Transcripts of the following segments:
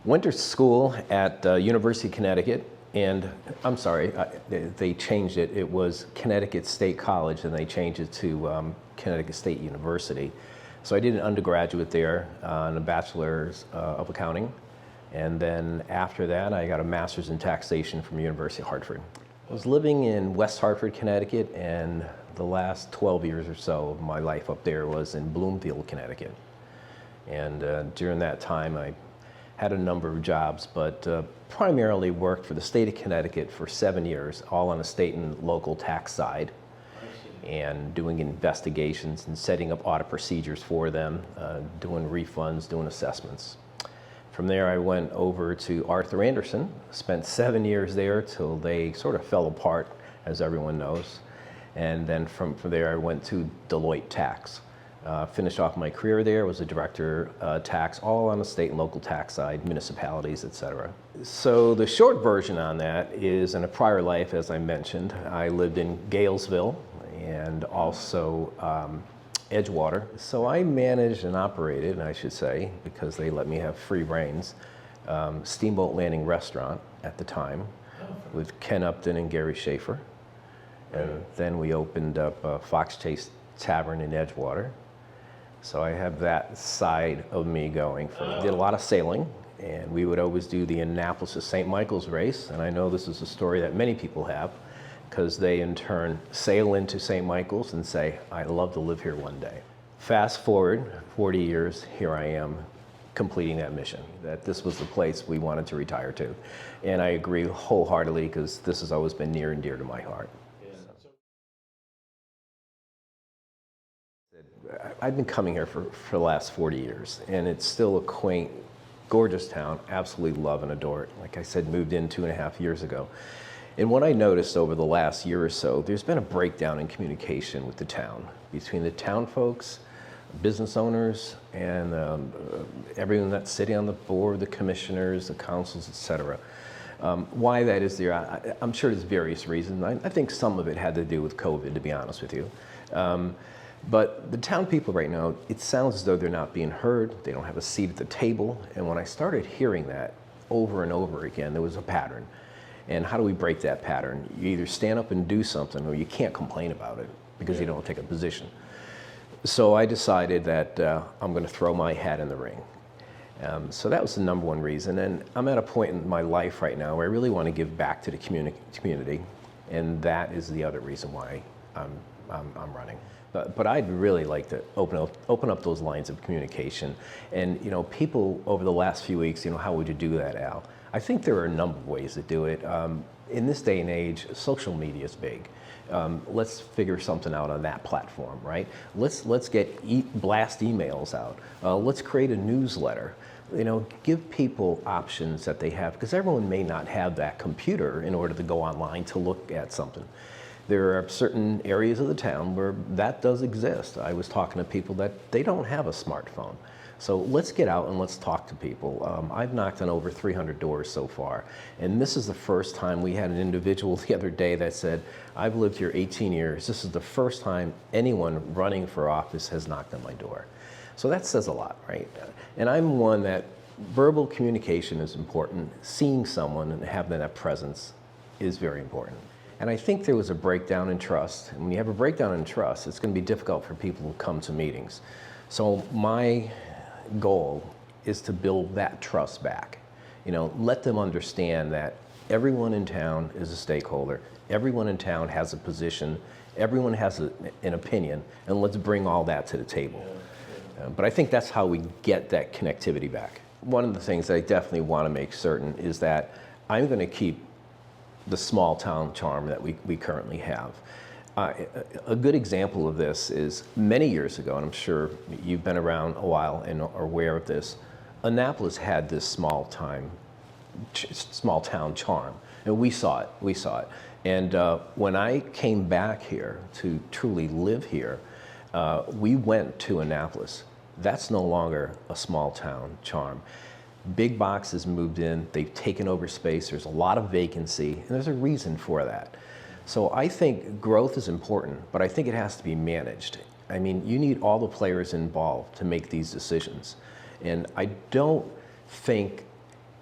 Went to school at University of Connecticut, and I'm sorry, they changed it. It was Connecticut State College, and they changed it to Connecticut State University. So I did an undergraduate there and a bachelor's of accounting. And then after that, I got a master's in taxation from University of Hartford. I was living in West Hartford, Connecticut, and the last 12 years or so of my life up there was in Bloomfield, Connecticut. And during that time, I had a number of jobs, but primarily worked for the state of Connecticut for 7 years, all on the state and local tax side, and doing investigations and setting up audit procedures for them, doing refunds, doing assessments. From there, I went over to Arthur Andersen, spent 7 years there till they sort of fell apart, as everyone knows. And then from there, I went to Deloitte Tax. Finished off my career there, was a director tax, all on the state and local tax side, municipalities, etc. So the short version on that is, in a prior life, as I mentioned, I lived in Galesville and also Edgewater. So I managed and operated, I should say, because they let me have free reins, Steamboat Landing Restaurant at the time with Ken Upton and Gary Schaefer. And then we opened up Fox Chase Tavern in Edgewater. So I have that side of me going. Did a lot of sailing, and we would always do the Annapolis to St. Michael's race. And I know this is a story that many people have, because they in turn sail into St. Michael's and say, I'd love to live here one day. Fast forward 40 years, here I am completing that mission, that this was the place we wanted to retire to. And I agree wholeheartedly, because this has always been near and dear to my heart. I've been coming here for the last 40 years, and it's still a quaint, gorgeous town. Absolutely love and adore it. Like I said, moved in 2.5 years ago. And what I noticed over the last year or so, there's been a breakdown in communication with the town, between the town folks, business owners, and everyone that's sitting on the board, the commissioners, the councils, etc. Why that is there, I'm sure there's various reasons. I think some of it had to do with COVID, to be honest with you. But the town people right now, it sounds as though they're not being heard, they don't have a seat at the table. And when I started hearing that over and over again, there was a pattern. And how do we break that pattern? You either stand up and do something, or you can't complain about it because you don't take a position. So I decided that I'm going to throw my hat in the ring. So that was the number one reason. And I'm at a point in my life right now where I really want to give back to the community. And that is the other reason why I'm running. But I'd really like to open up those lines of communication. And people over the last few weeks, how would you do that, Al? I think there are a number of ways to do it. In this day and age, social media is big. Let's figure something out on that platform, right? Let's get blast emails out. Let's create a newsletter. Give people options that they have, because everyone may not have that computer in order to go online to look at something. There are certain areas of the town where that does exist. I was talking to people that they don't have a smartphone. So let's get out and let's talk to people. I've knocked on over 300 doors so far. And this is the first time. We had an individual the other day that said, I've lived here 18 years. This is the first time anyone running for office has knocked on my door. So that says a lot, right? And I'm one that verbal communication is important. Seeing someone and having that presence is very important. And I think there was a breakdown in trust. And when you have a breakdown in trust, it's going to be difficult for people to come to meetings. So my goal is to build that trust back. Let them understand that everyone in town is a stakeholder. Everyone in town has a position. Everyone has an opinion. And let's bring all that to the table. But I think that's how we get that connectivity back. One of the things I definitely want to make certain is that I'm going to keep the small town charm that we currently have. A good example of this is many years ago, and I'm sure you've been around a while and are aware of this, Annapolis had this small town charm, and we saw it. And when I came back here to truly live here, we went to Annapolis. That's no longer a small town charm. Big boxes moved in, they've taken over space, there's a lot of vacancy, and there's a reason for that. So I think growth is important, but I think it has to be managed. I mean, you need all the players involved to make these decisions. And I don't think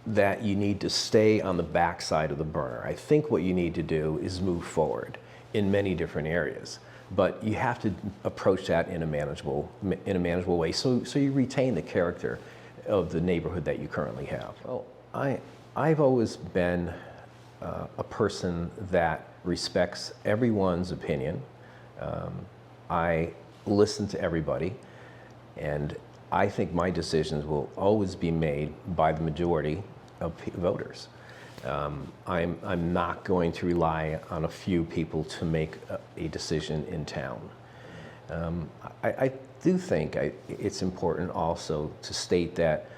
that you need to stay on the backside of the burner. I think what you need to do is move forward in many different areas, but you have to approach that in a manageable way, so you retain the character of the neighborhood that you currently have. Well, I've always been a person that respects everyone's opinion. I listen to everybody, and I think my decisions will always be made by the majority of voters. I'm not going to rely on a few people to make a decision in town. I do think it's important also to state that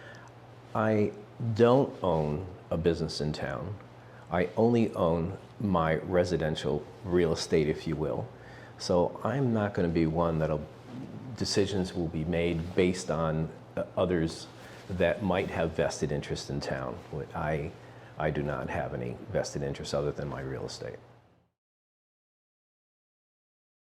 I don't own a business in town. I only own my residential real estate, if you will. So I'm not going to be one decisions will be made based on others that might have vested interest in town. I do not have any vested interest other than my real estate.